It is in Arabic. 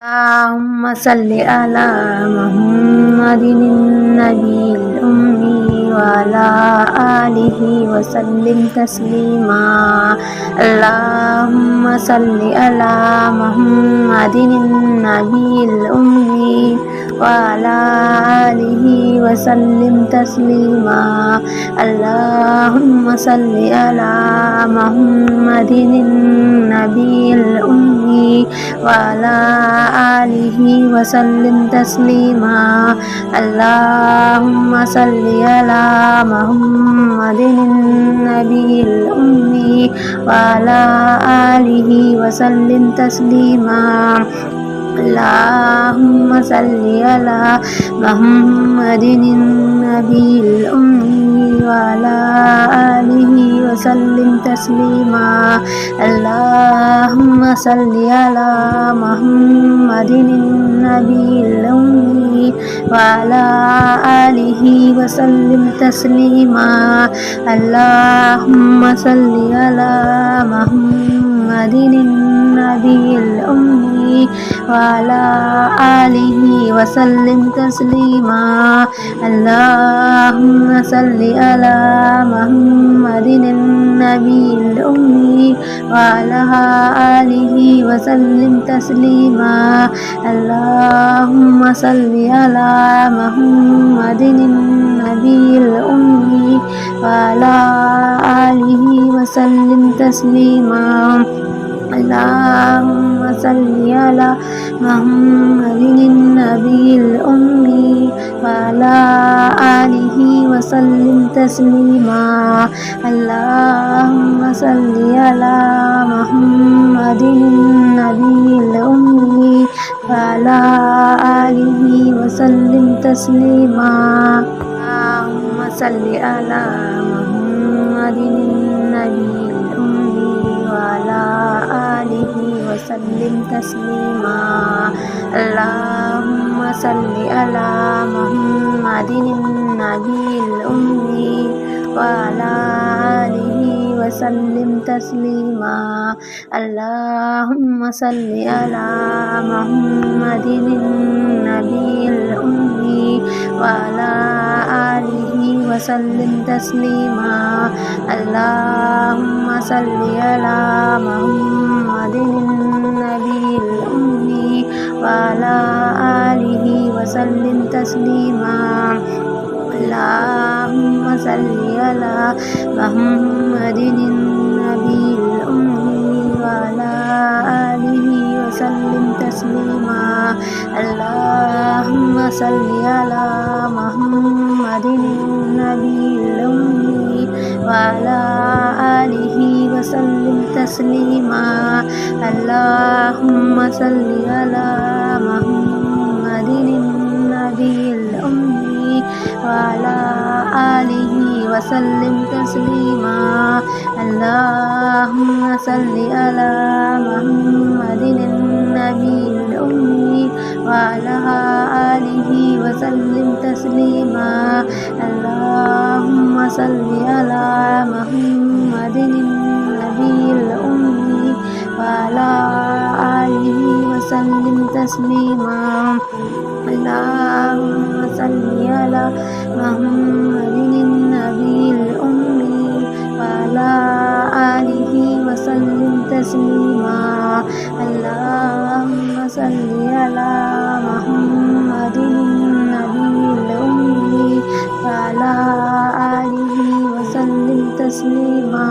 اللهم صل على محمد النبي الأمي وعلى آله وسلم تسليما. اللهم صل على محمد النبي الأمي وعلى آله وسلم تسليما. اللهم صل على محمد النبي الأمي وعلى آله وسلم تسليما. اللهم صل على محمد النبي الأمي وعلى آله وسلم تسليما. اللهم صل على محمد النبي الأمي وعلى آله وسلم تسليما. اللهم صل على محمد النبي الأمي وعلى آله وسلم تسليما. اللهم صل على محمد النبي الأمي وعلى آله وسلم تسليما. اللهم صل على محمد النبي الأمي وعلى آله وسلم تسليما. اللهم صل على محمد النبي الأمي وعلى آله وسلم تسليما. اللهم صل على محمد النبي الأمي وعلى آله وسلم تسليما. اللهم صل على محمد النبي الأمي وعلى آله وسلم تسليما. اللهم صل على محمد النبي الأمي وعلى آله وسلم تسليما. اللهم صل على محمد النبي الأمي وعلى آله وسلم تسليما. اللهم صل على محمد النبي الأمي وعلى آله وسلم تسليما. اللهم صل على محمد النبي الأمي وعلى آله وسلم تسليما. اللهم صل على محمد النبي الأمي وعلى آله وسلم تسليما. اللهم صل على محمد النبي الأمي وعلى آله وسلم تسليما. اللهم صل على محمد النبي الأمي وعلى آله وسلم تسليما. اللهم صل على محمد النبي الأمي وعلى آله وسلم تسليما. اللهم صل على محمد النبي الأمي وعلى آله وسلم تسليما. اللهم صل على محمد النبي الأمي وعلى آله وسلم تسليما. اللهم صل على محمد النبي الأمي وعلى آله وسلم تسليما.